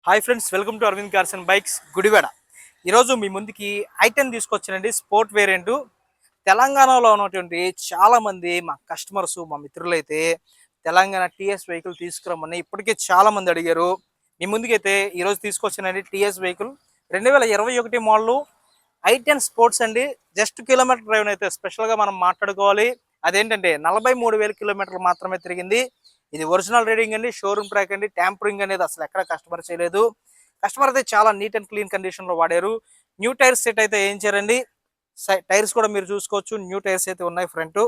Hi friends, welcome to Aravind cars and bikes Gudivada. ఈరోజు మీ ముందుకి ఐటెన్ తీసుకొచ్చానండి. Sport variant. తెలంగాణలో ఉన్నటువంటి చాలామంది మా కస్టమర్స్, మా మిత్రులు అయితే తెలంగాణ టీఎస్ వెహికల్ తీసుకురమ్మని ఇప్పటికే చాలామంది అడిగారు. మీ ముందుకైతే ఈరోజు తీసుకొచ్చానండి TS vehicle 2021 model i ten sports అండి. జస్ట్ కిలోమీటర్ డ్రైవ్ అయితే స్పెషల్గా మనం మాట్లాడుకోవాలి. అదేంటంటే 43,000 కిలోమీటర్లు మాత్రమే తిరిగింది. ఇది ఒరిజినల్ రీడింగ్ అండి, షోరూమ్ ట్రాక్ అండి. ట్యాంపరింగ్ అనేది అసలు ఎక్కడ కస్టమర్ చేయలేదు. కస్టమర్ అయితే చాలా నీట్ అండ్ క్లీన్ కండిషన్ లో వాడారు. న్యూ టైర్స్ సెట్ అయితే వేయించారండి. టైర్స్ కూడా మీరు చూసుకోవచ్చు, న్యూ టైర్స్ అయితే ఉన్నాయి. ఫ్రంట్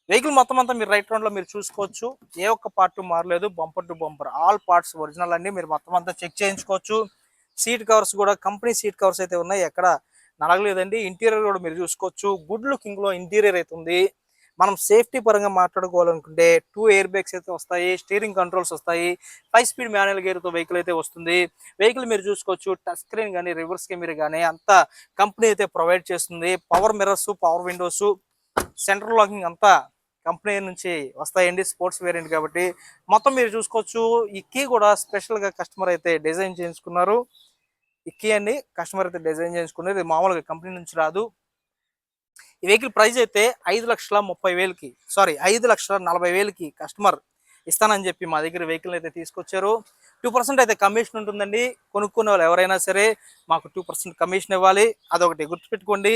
వెహికల్ మొత్తం అంతా మీరు రైట్ రౌండ్ లో మీరు చూసుకోవచ్చు. ఏ ఒక్క పార్ట్ మారలేదు. Bumper to bumper all parts original అండి. మీరు మొత్తం అంతా చెక్ చేయించుకోవచ్చు. సీట్ కవర్స్ కూడా కంపెనీ సీట్ కవర్స్ అయితే ఉన్నాయి, ఎక్కడ నలగలేదండి. ఇంటీరియర్ కూడా మీరు చూసుకోవచ్చు. గుడ్ లుకింగ్ లో ఇంటీరియర్ అయితే ఉంది. మనం సేఫ్టీ పరంగా మాట్లాడుకోవాలనుకుంటే 2 ఎయిర్ బ్యాగ్స్ అయితే వస్తాయి, స్టీరింగ్ కంట్రోల్స్ వస్తాయి, 5 స్పీడ్ మాన్యువల్ గేర్ తో వెహికల్ అయితే వస్తుంది. వెహికల్ మీరు చూసుకోవచ్చు, టచ్ స్క్రీన్ కానీ రివర్స్ కెమెరా కానీ అంతా కంపెనీ అయితే ప్రొవైడ్ చేస్తుంది. Power mirrors, power Windows, central locking అంతా కంపెనీ నుంచి వస్తాయండి. స్పోర్ట్స్ వేరియంట్ కాబట్టి మొత్తం మీరు చూసుకోవచ్చు. ఈ కీ కూడా స్పెషల్ గా కస్టమర్ అయితే డిజైన్ చేయించుకున్నారు. ఈ కీ అండి కస్టమర్ అయితే డిజైన్ చేయించుకున్నారు. ఇది మామూలుగా కంపెనీ నుంచి రాదు. ఈ వెహికల్ ప్రైస్ అయితే 5,30,000కి, సారీ 5,40,000కి కస్టమర్ ఇస్తానని చెప్పి మా దగ్గర వెహికల్ అయితే తీసుకొచ్చారు. 2% అయితే కమిషన్ ఉంటుందండి. కొనుక్కునే వాళ్ళు ఎవరైనా సరే మాకు 2% కమిషన్ ఇవ్వాలి. అదొకటి గుర్తుపెట్టుకోండి.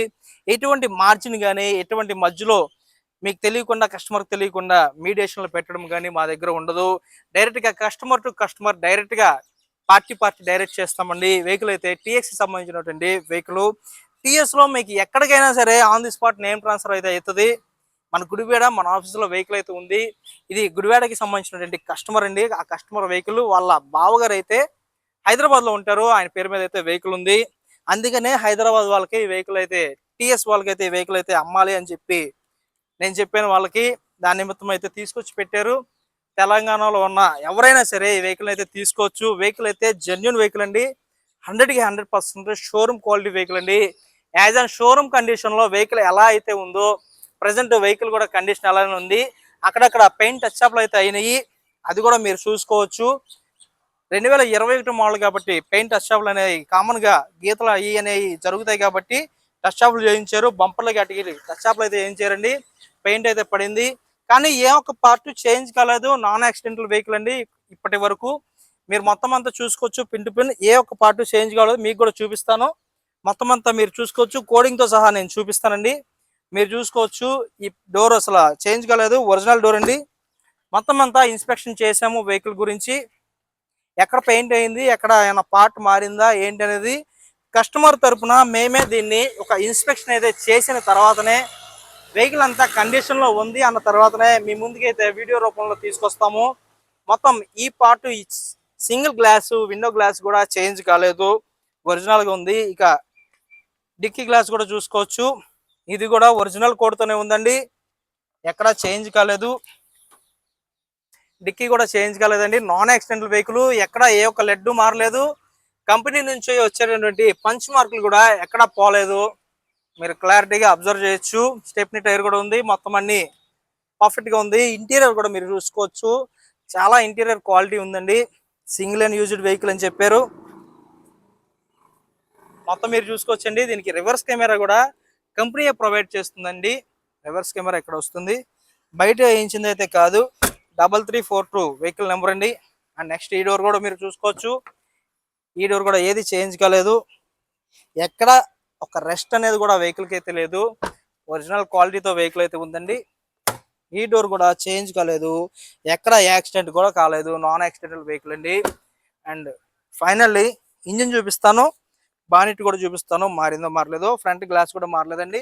ఎటువంటి మార్జిన్ కానీ ఎటువంటి మధ్యలో మీకు తెలియకుండా, కస్టమర్కి తెలియకుండా మీడియేషన్లు పెట్టడం కానీ మా దగ్గర ఉండదు. డైరెక్ట్గా కస్టమర్ టు కస్టమర్ డైరెక్ట్గా పార్టీ డైరెక్ట్ చేస్తామండి. వెహికల్ అయితే టీఎక్స్కి సంబంధించినటువంటి వెహికల్. టీఎస్లో మీకు ఎక్కడికైనా సరే on the spot name transfer అయితే అవుతుంది. మన గుడివాడ, మన ఆఫీస్లో వెహికల్ అయితే ఉంది. ఇది గుడివాడకి సంబంధించినటువంటి కస్టమర్ అండి. ఆ కస్టమర్ వెహికల్ వాళ్ళ బావగారు అయితే హైదరాబాద్లో ఉంటారు. ఆయన పేరు మీద అయితే వెహికల్ ఉంది. అందుకనే హైదరాబాద్ వాళ్ళకి ఈ వెహికల్ అయితే, టీఎస్ వాళ్ళకి అయితే ఈ వెహికల్ అయితే అమ్మాలి అని చెప్పి నేను చెప్పాను వాళ్ళకి. దాని నిమిత్తం అయితే తీసుకొచ్చి పెట్టారు. తెలంగాణలో ఉన్న ఎవరైనా సరే ఈ వెహికల్ అయితే తీసుకోవచ్చు. వెహికల్ అయితే జెన్యున్ వెహికల్ అండి. 100కి 100% షోరూమ్ క్వాలిటీ వెహికల్ అండి. యాజ్ అన్ షోరూమ్ కండిషన్ లో వెహికల్ ఎలా అయితే ఉందో ప్రజెంట్ వెహికల్ కూడా కండిషన్ అలానే ఉంది. అక్కడక్కడ పెయింట్ టచ్ అప్లు అయితే అయినాయి, అది కూడా మీరు చూసుకోవచ్చు. 2021 మోడల్ కాబట్టి పెయింట్ టచ్ అప్లు అనేవి కామన్ గా గీతలు అవి అనేవి జరుగుతాయి కాబట్టి టచ్ అప్లు చేయించారు. బంపర్లు గట్టికి టచ్ అప్లు అయితే చేయించారండి. పెయింట్ అయితే పడింది, కానీ ఏ ఒక్క పార్ట్ చేంజ్ కాలేదు. నాన్ యాక్సిడెంటల్ వెహికల్ అండి. ఇప్పటి వరకు మీరు మొత్తం అంతా చూసుకోవచ్చు. పిన్ టు పిన్ ఏ ఒక్క పార్ట్ చేంజ్ కాలేదు. మీకు కూడా చూపిస్తాను. మొత్తం అంతా మీరు చూసుకోవచ్చు. కోడింగ్ తో సహా నేను చూపిస్తానండి. మీరు చూసుకోవచ్చు. ఈ డోర్ అసలు చేంజ్ కాలేదు, ఒరిజినల్ డోర్ అండి. మొత్తం అంతా ఇన్స్పెక్షన్ చేసాము వెహికల్ గురించి. ఎక్కడ పెయింట్ అయింది, ఎక్కడ ఏమైనా పార్ట్ మారిందా ఏంటి అనేది కస్టమర్ తరపున మేమే దీన్ని ఒక ఇన్స్పెక్షన్ అయితే చేసిన తర్వాతనే వెహికల్ అంతా కండిషన్ లో ఉంది అన్న తర్వాతనే మీ ముందుకైతే వీడియో రూపంలో తీసుకొస్తాము. మొత్తం ఈ part, single glass, window glass కూడా చేంజ్ కాలేదు, ఒరిజినల్ గా ఉంది. ఇక డిక్కీ గ్లాస్ కూడా చూసుకోవచ్చు. ఇది కూడా ఒరిజినల్ కోడ్తోనే ఉందండి, ఎక్కడ చేంజ్ కాలేదు. డిక్కీ కూడా చేంజ్ కాలేదండి. నాన్ యాక్సిడెంటల్ వెహికల్, ఎక్కడ ఏ ఒక్క లెడ్ మారలేదు. కంపెనీ నుంచి వచ్చేటటువంటి పంచ్ మార్కులు కూడా ఎక్కడ పోలేదు. మీరు క్లారిటీగా అబ్జర్వ్ చేయొచ్చు. స్టెప్నీ టైర్ కూడా ఉంది. మొత్తం అన్ని పర్ఫెక్ట్ గా ఉంది. ఇంటీరియర్ కూడా మీరు చూసుకోవచ్చు. చాలా ఇంటీరియర్ క్వాలిటీ ఉందండి. సింగిల్ అండ్ యూజ్డ్ వెహికల్ అని చెప్పారు. మొత్తం మీరు చూసుకోవచ్చండి. దీనికి రివర్స్ కెమెరా కూడా కంపెనీ ప్రొవైడ్ చేస్తుందండి. రివర్స్ కెమెరా ఇక్కడ వస్తుంది, బయట వేయించింది అయితే కాదు. 3342 వెహికల్ నెంబర్ అండి. అండ్ నెక్స్ట్ ఈ డోర్ కూడా మీరు చూసుకోవచ్చు. ఈ డోర్ కూడా ఏది చేంజ్ కాలేదు. ఎక్కడ ఒక రెస్ట్ అనేది కూడా వెహికల్కి అయితే లేదు. ఒరిజినల్ క్వాలిటీతో వెహికల్ అయితే ఉందండి. ఈ డోర్ కూడా చేంజ్ కాలేదు, ఎక్కడ యాక్సిడెంట్ కూడా కాలేదు. నాన్ యాక్సిడెంటల్ వెహికల్ అండి. అండ్ ఫైనల్లీ ఇంజిన్ చూపిస్తాను, బానెట్ కూడా చూపిస్తాను. మారిందో మారలేదో. ఫ్రంట్ గ్లాస్ కూడా మారలేదండి.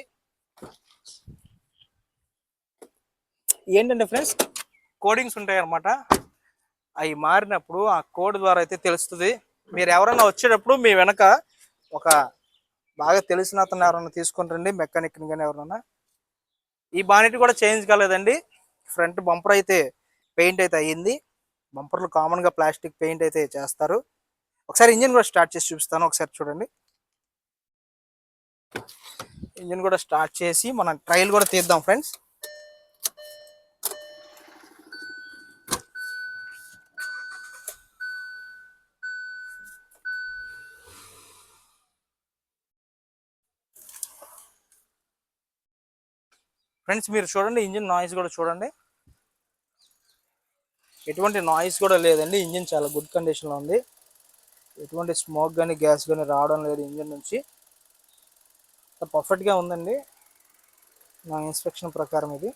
ఏంటంటే ఫ్రెండ్స్, కోడింగ్స్ ఉంటాయి అన్నమాట. అవి మారినప్పుడు ఆ కోడ్ ద్వారా అయితే తెలుస్తుంది. మీరు ఎవరైనా వచ్చేటప్పుడు మీ వెనక ఒక బాగా తెలిసిన అతను ఎవరైనా తీసుకుంటారండి, మెకానిక్ కానీ ఎవరైనా. ఈ బానెట్ కూడా చేంజ్ కాలేదండి. ఫ్రంట్ బంపర్ అయితే పెయింట్ అయితే అయ్యింది. బంపర్లు కామన్గా ప్లాస్టిక్ పెయింట్ అయితే చేస్తారు. ఒకసారి ఇంజిన్ కూడా స్టార్ట్ చేసి చూపిస్తాను, ఒకసారి చూడండి. ఇంజిన్ కూడా స్టార్ట్ చేసి మనం ట్రయల్ కూడా తీద్దాం ఫ్రెండ్స్. ఫ్రెండ్స్ మీరు చూడండి, ఇంజిన్ నాయిస్ కూడా చూడండి, ఎటువంటి నాయిస్ కూడా లేదండి. ఇంజిన్ చాలా గుడ్ కండిషన్లో ఉంది, ఎటువంటి స్మోక్ కానీ గ్యాస్ కానీ రావడం లేదు ఇంజిన్ నుంచి. పర్ఫెక్ట్గా ఉందండి నా ఇన్స్పెక్షన్ ప్రకారం. ఇది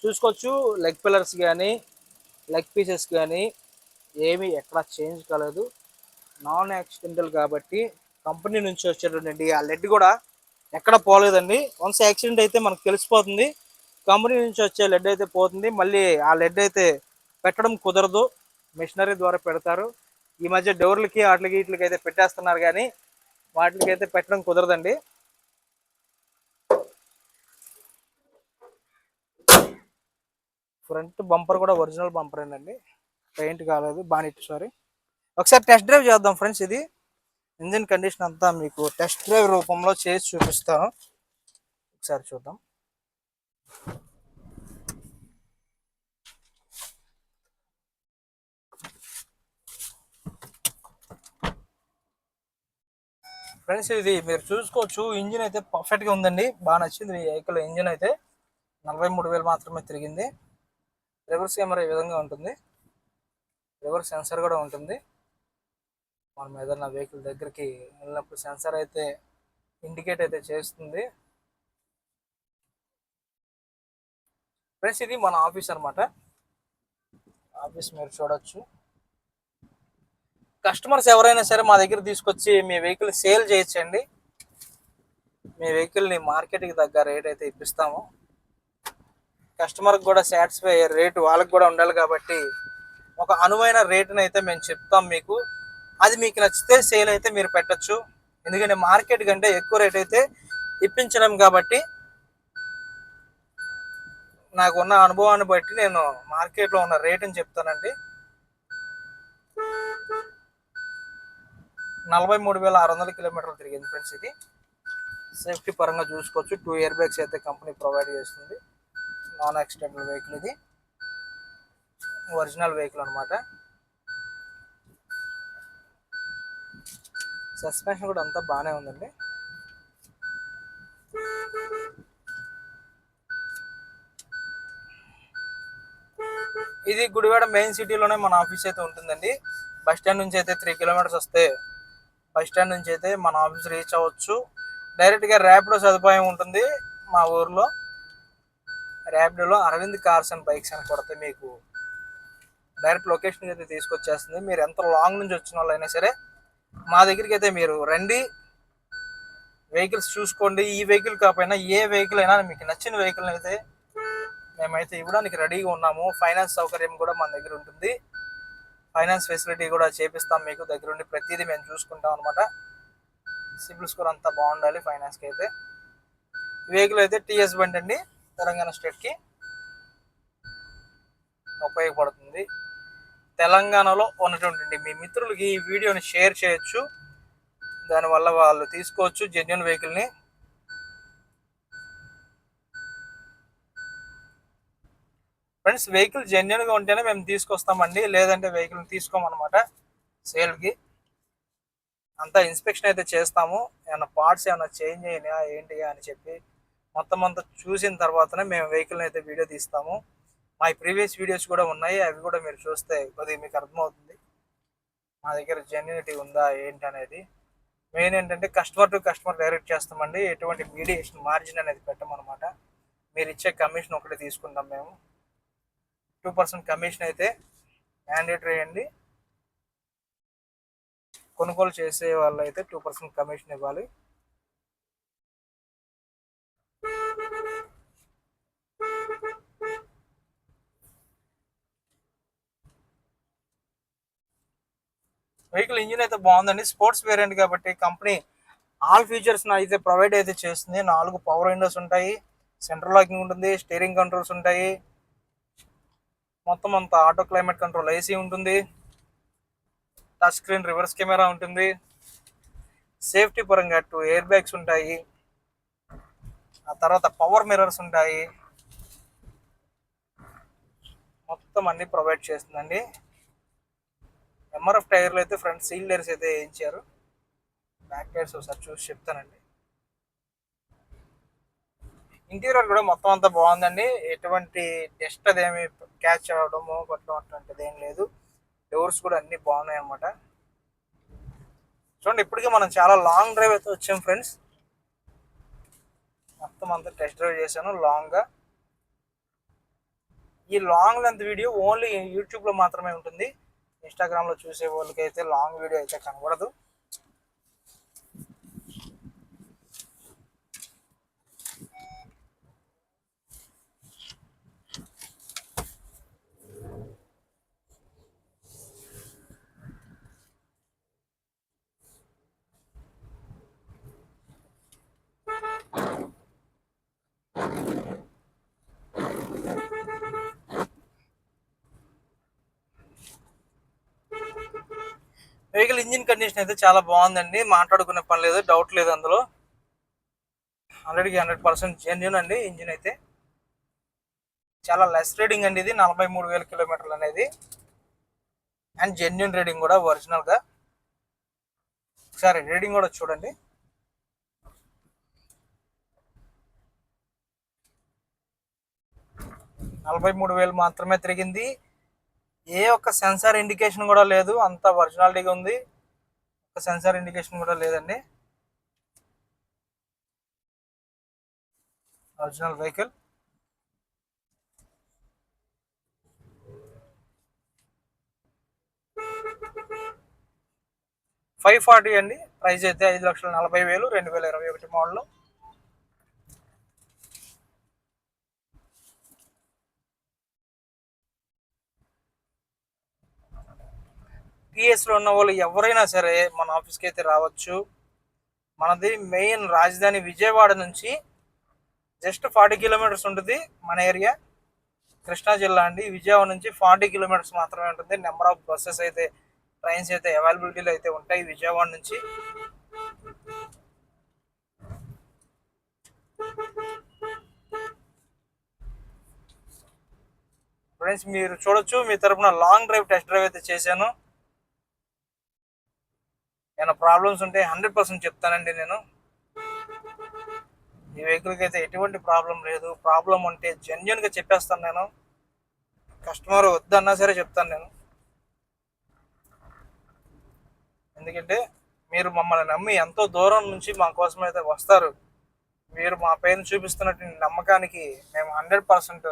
చూసుకోవచ్చు, లెగ్ పిల్లర్స్ కానీ లెగ్ పీసెస్ కానీ ఏమీ ఎక్కడ చేంజ్ కాలేదు, నాన్ యాక్సిడెంటల్ కాబట్టి కంపెనీ నుంచి వచ్చేటటువంటి ఆ లెడ్ కూడా ఎక్కడ పోలేదండి. వన్స్ యాక్సిడెంట్ అయితే మనకు తెలిసిపోతుంది, కంపెనీ నుంచి వచ్చే లెడ్ అయితే పోతుంది, మళ్ళీ ఆ లెడ్ అయితే పెట్టడం కుదరదు, మిషనరీ ద్వారా పెడతారు. ఈ మధ్య డోర్లకి వాటికి వీటికి అయితే పెట్టేస్తున్నారు, కానీ వాటికి అయితే పెట్టడం కుదరదండి. ఫ్రంట్ బంపర్ కూడా ఒరిజినల్ బంపర్ అండి, పెయింట్ కాలేదు, బానెట్ సారీ. ఒకసారి టెస్ట్ డ్రైవ్ చేద్దాం ఫ్రెండ్స్. ఇది ఇంజిన్ కండిషన్ అంతా మీకు టెస్ట్ డ్రైవ్ రూపంలో చేసి చూపిస్తాను, ఒకసారి చూద్దాం. ఫ్రెండ్స్ ఇది మీరు చూసుకోవచ్చు, ఇంజిన్ అయితే పర్ఫెక్ట్గా ఉందండి, బాగా నచ్చింది ఈ వెహికల్. ఇంజిన్ అయితే 43,000 మాత్రమే తిరిగింది. రివర్స్ కెమెరా ఈ విధంగా ఉంటుంది, రివర్స్ సెన్సర్ కూడా ఉంటుంది. మనం ఏదైనా వెహికల్ దగ్గరికి వెళ్ళినప్పుడు సెన్సర్ అయితే ఇండికేట్ అయితే చేస్తుంది. ఫ్రెండ్స్ ఇది మన ఆఫీస్ అనమాట, ఆఫీస్ మీరు చూడొచ్చు. కస్టమర్స్ ఎవరైనా సరే మా దగ్గర తీసుకొచ్చి మీ వెహికల్ సేల్ చేయొచ్చండి, మీ వెహికల్ని మార్కెట్కి తగ్గ రేట్ అయితే ఇప్పిస్తాము. కస్టమర్కి కూడా సాటిస్ఫై అయ్యే రేటు వాళ్ళకి కూడా ఉండాలి కాబట్టి ఒక అనువైన రేటుని అయితే మేము చెప్తాం మీకు. అది మీకు నచ్చితే సేల్ అయితే మీరు పెట్టచ్చు, ఎందుకంటే మార్కెట్ కంటే ఎక్కువ రేట్ అయితే ఇప్పించడం కాబట్టి నాకున్న అనుభవాన్ని బట్టి నేను మార్కెట్లో ఉన్న రేటుని చెప్తానండి. 43,600 కిలోమీటర్లు తిరిగింది ఫ్రెండ్స్. ఇది సేఫ్టీ పరంగా చూసుకోవచ్చు, 2 ఇయర్ బ్యాగ్స్ అయితే కంపెనీ ప్రొవైడ్ చేస్తుంది. నాన్ యాక్సిడెంటల్ వెహికల్, ఇది ఒరిజినల్ వెహికల్ అనమాట. సస్పెన్షన్ కూడా అంతా బాగానే ఉందండి. ఇది గుడివాడ మెయిన్ సిటీలోనే మన ఆఫీస్ అయితే ఉంటుందండి. బస్ స్టాండ్ నుంచి అయితే 3 కిలోమీటర్స్ వస్తే బస్ స్టాండ్ నుంచి అయితే మన ఆఫీస్ రీచ్ అవ్వచ్చు. డైరెక్ట్గా ర్యాపిడో సదుపాయం ఉంటుంది మా ఊర్లో. ర్యాపిడోలో అరవింద్ కార్స్ అండ్ బైక్స్ అని కొడితే మీకు డైరెక్ట్ లొకేషన్ అయితే తీసుకొచ్చేస్తుంది. మీరు ఎంత లాంగ్ నుంచి వచ్చిన వాళ్ళైనా సరే మా దగ్గరికి అయితే మీరు రండి, వెహికల్స్ చూసుకోండి. ఈ వెహికల్ కాకపోయినా ఏ వెహికల్ అయినా మీకు నచ్చిన వెహికల్ అయితే మేమైతే ఇవ్వడానికి రెడీగా ఉన్నాము. ఫైనాన్స్ సౌకర్యం కూడా మన దగ్గర ఉంటుంది, ఫైనాన్స్ ఫెసిలిటీ కూడా చేపిస్తాం మీకు దగ్గరుండి. ప్రతిదీ మేము చూసుకుంటాం అనమాట. సిబిల్ స్కోర్ అంతా బాగుండాలి ఫైనాన్స్కి అయితే. వెహికల్ అయితే టీఎస్ బండి అండి, తెలంగాణ స్టేట్కి ఉపయోగపడుతుంది. తెలంగాణలో ఉన్నటువంటి మీ మిత్రులకి ఈ వీడియోని షేర్ చేయొచ్చు, దానివల్ల వాళ్ళు తీసుకోవచ్చు జెన్యున్ వెహికల్ని. ఫ్రెండ్స్ వెహికల్ జెన్యున్గా ఉంటేనే మేము తీసుకొస్తామండి, లేదంటే వెహికల్ తీసుకోమన్నమాట సేల్కి. అంతా ఇన్స్పెక్షన్ అయితే చేస్తాము, ఏమైనా పార్ట్స్ ఏమైనా చేంజ్ అయినా ఏంటి అని చెప్పి మొత్తం అంతా చూసిన తర్వాతనే మేము వెహికల్ని అయితే వీడియో తీస్తాము. మా ప్రీవియస్ వీడియోస్ కూడా ఉన్నాయి, అవి కూడా మీరు చూస్తే కొద్దిగా మీకు అర్థమవుతుంది మా దగ్గర జెన్యునిటీ ఉందా ఏంటి అనేది. మెయిన్ ఏంటంటే కస్టమర్ టు కస్టమర్ డైరెక్ట్ చేస్తామండి, ఎటువంటి మీడియేషన్ మార్జిన్ అనేది పెట్టమన్నమాట. మీరు ఇచ్చే కమిషన్ ఒకటి తీసుకుంటాం మేము, 2% కమిషన్ అయితే మ్యాండేటరీ అండి. కొనుగోలు చేసే వాళ్ళు అయితే 2% కమిషన్ ఇవ్వాలి. వెహికల్ ఇంజిన్ అయితే బాగుందండి, స్పోర్ట్స్ వేరియంట్ కాబట్టి కంపెనీ ఆల్ ఫీచర్స్ అయితే ప్రొవైడ్ అయితే చేస్తుంది. 4 పవర్ విండోస్ ఉంటాయి, సెంట్రల్ లాకింగ్ ఉంటుంది, స్టీరింగ్ కంట్రోల్స్ ఉంటాయి, మొత్తం అంతా ఆటో క్లైమేట్ కంట్రోల్ ఏసీ ఉంటుంది, టచ్ స్క్రీన్ రివర్స్ కెమెరా ఉంటుంది, సేఫ్టీ పరంగా 2 ఎయిర్ బ్యాగ్స్ ఉంటాయి, ఆ తర్వాత పవర్ మిర్రర్స్ ఉంటాయి, మొత్తం అన్ని ప్రొవైడ్ చేస్తుందండి. ఎంఆర్ఎఫ్ టైర్లు అయితే ఫ్రంట్ సీల్ టైర్స్ అయితే వేయించారు, బ్యాక్ టైర్స్ ఒకసారి చూసి చెప్తానండి. ఇంటీరియర్ కూడా మొత్తం అంతా బాగుందండి. ఎటువంటి డస్ట్ అదేమి క్యాచ్ అవ్వడము కొట్టడం అట్లాంటిది ఏం లేదు. డోర్స్ కూడా అన్ని బాగున్నాయి అన్నమాట. చూడండి, ఇప్పటికే మనం చాలా లాంగ్ డ్రైవ్ అయితే వచ్చాం ఫ్రెండ్స్. మొత్తం అంతా టెస్ట్ డ్రైవ్ చేశాను లాంగ్గా. ఈ లాంగ్ లెంత్ వీడియో ఓన్లీ యూట్యూబ్లో మాత్రమే ఉంటుంది. ఇన్స్టాగ్రామ్లో చూసే వాళ్ళకి అయితే లాంగ్ వీడియో అయితే కనబడదు. వెహికల్ ఇంజిన్ కండిషన్ అయితే చాలా బాగుందండి, మాట్లాడుకునే పని లేదు, డౌట్ లేదు అందులో. 100% జెన్యూన్ అండి. ఇంజిన్ అయితే చాలా లెస్ రీడింగ్ అండి, ఇది 43,000 కిలోమీటర్లు అనేది. అండ్ జెన్యూన్ రీడింగ్ కూడా ఒరిజినల్గా. ఒకసారి రీడింగ్ కూడా చూడండి. 43,000 మాత్రమే తిరిగింది. ఏ ఒక్క సెన్సార్ ఇండికేషన్ కూడా లేదు, అంత ఒరిజినాలిటీగా ఉంది. ఒక సెన్సార్ ఇండికేషన్ కూడా లేదండి. Original vehicle. $540 అండి ప్రైస్ అయితే. 5,40,000, 2021 మోడల్. టీఎస్లో ఉన్న వాళ్ళు ఎవరైనా సరే మన ఆఫీస్కి అయితే రావచ్చు. మనది మెయిన్ రాజధాని విజయవాడ నుంచి జస్ట్ 40 కిలోమీటర్స్ ఉంటుంది మన ఏరియా. కృష్ణా జిల్లా అండి. విజయవాడ నుంచి 40 కిలోమీటర్స్ మాత్రమే ఉంటుంది. నెంబర్ ఆఫ్ బస్సెస్ అయితే, ట్రైన్స్ అయితే అవైలబిలిటీలో అయితే ఉంటాయి విజయవాడ నుంచి. ఫ్రెండ్స్ మీరు చూడొచ్చు, మీ తరపున లాంగ్ డ్రైవ్ టెస్ట్ డ్రైవ్ అయితే చేశాను. ఏమైనా ప్రాబ్లమ్స్ ఉంటే 100% చెప్తానండి నేను. ఈ వెహికల్కి అయితే ఎటువంటి ప్రాబ్లం లేదు. ప్రాబ్లం ఉంటే జెన్యున్గా చెప్పేస్తాను నేను. కస్టమర్ వద్దన్నా సరే చెప్తాను నేను. ఎందుకంటే మీరు మమ్మల్ని నమ్మి ఎంతో దూరం నుంచి మా కోసం అయితే వస్తారు. మీరు మా పేరుని చూపిస్తున్నట్టు నమ్మకానికి మేము 100%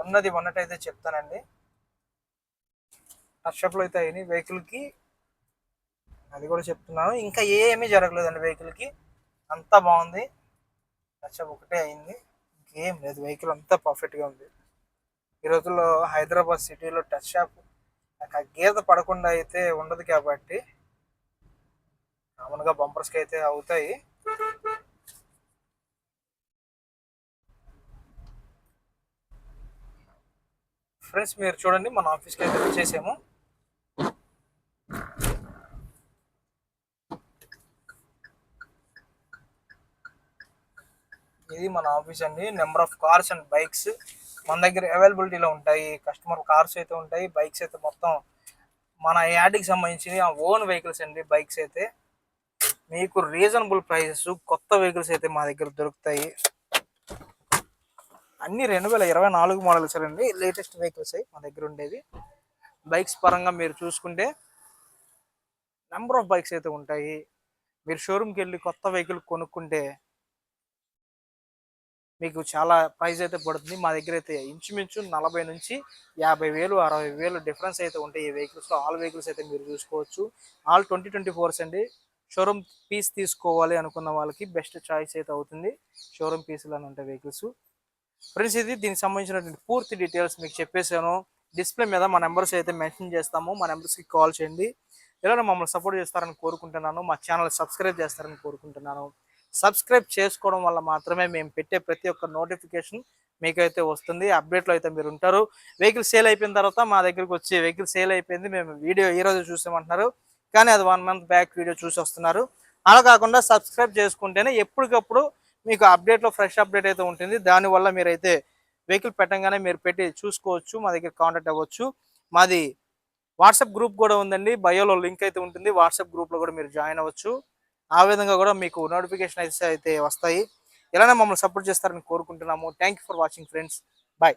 ఉన్నది ఉన్నట్టయితే చెప్తానండి. టచ్అప్లు అయితే అయినాయి వెహికల్కి, అది కూడా చెప్తున్నాను. ఇంకా ఏమీ జరగలేదండి వెహికల్కి, అంతా బాగుంది. టచ్అప్ ఒకటే అయింది, ఇంకేం లేదు. వెహికల్ అంతా పర్ఫెక్ట్గా ఉంది. ఈ రోజుల్లో హైదరాబాద్ సిటీలో టచ్అప్ ఆ గీత పడకుండా అయితే ఉండదు కాబట్టి కామన్గా బంపర్స్కి అయితే అవుతాయి. ఫ్రెండ్స్ మీరు చూడండి, మన ఆఫీస్కి అయితే వచ్చేసాము. ఇది మన ఆఫీస్ అండి. Number of cars and bikes మన దగ్గర అవైలబిలిటీలో ఉంటాయి. కస్టమర్ కార్స్ అయితే ఉంటాయి, బైక్స్ అయితే మొత్తం మన యాడ్కి సంబంధించి ఓన్ వెహికల్స్ అండి. బైక్స్ అయితే మీకు రీజనబుల్ ప్రైసెస్, కొత్త వెహికల్స్ అయితే మా దగ్గర దొరుకుతాయి. అన్ని 2024 మోడల్స్ అండి, లేటెస్ట్ వెహికల్స్ మా దగ్గర ఉండేవి. బైక్స్ పరంగా మీరు చూసుకుంటే నెంబర్ ఆఫ్ బైక్స్ అయితే ఉంటాయి. మీరు షోరూమ్కి వెళ్ళి కొత్త వెహికల్ కొనుక్కుంటే మీకు చాలా ప్రైస్ అయితే పడుతుంది. మా దగ్గర అయితే ఇంచుమించు 40 నుంచి 50,000, 60,000 డిఫరెన్స్ అయితే ఉంటాయి ఈ వెహికల్స్లో. ఆల్ వెహికల్స్ అయితే మీరు చూసుకోవచ్చు. ఆల్ 2024 అండి. షోరూమ్ పీస్ తీసుకోవాలి అనుకున్న వాళ్ళకి బెస్ట్ చాయిస్ అయితే అవుతుంది. షోరూమ్ పీసులు అని ఉంటాయి వెహికల్స్. ఫ్రెండ్స్ ఇది దీనికి సంబంధించినటువంటి పూర్తి డీటెయిల్స్ మీకు చెప్పేశాను. డిస్ప్లే మీద మా నెంబర్స్ అయితే మెన్షన్ చేస్తాము, మా నెంబర్స్కి కాల్ చేయండి. ఇలా మమ్మల్ని సపోర్ట్ చేస్తారని కోరుకుంటున్నాను. మా ఛానల్ సబ్స్క్రైబ్ చేస్తారని కోరుకుంటున్నాను. సబ్స్క్రైబ్ చేసుకోవడం వల్ల మాత్రమే మేము పెట్టే ప్రతి ఒక్క నోటిఫికేషన్ మీకైతే వస్తుంది. అప్డేట్లో అయితే మీరు ఉంటారు. వెహికల్ సేల్ అయిపోయిన తర్వాత మా దగ్గరికి వచ్చి వెహికల్ సేల్ అయిపోయింది, మేము వీడియో ఈరోజు చూసామంటున్నారు, కానీ అది 1 month బ్యాక్ వీడియో చూసి వస్తున్నారు. అలా కాకుండా సబ్స్క్రైబ్ చేసుకుంటేనే ఎప్పటికప్పుడు మీకు అప్డేట్లో ఫ్రెష్ అప్డేట్ అయితే ఉంటుంది. దానివల్ల మీరైతే వెహికల్ పెట్టంగానే మీరు పెట్టి చూసుకోవచ్చు, మా దగ్గర కాంటాక్ట్ అవ్వచ్చు. మాది వాట్సాప్ గ్రూప్ కూడా ఉందండి, బయోలో లింక్ అయితే ఉంటుంది. వాట్సాప్ గ్రూప్లో కూడా మీరు జాయిన్ అవ్వచ్చు. ఆ విధంగా కూడా మీకు నోటిఫికేషన్ అయితే వస్తాయి. ఇలానే మమ్మల్ని సపోర్ట్ చేస్తారని కోరుకుంటున్నాము. Thank you for watching friends. Bye.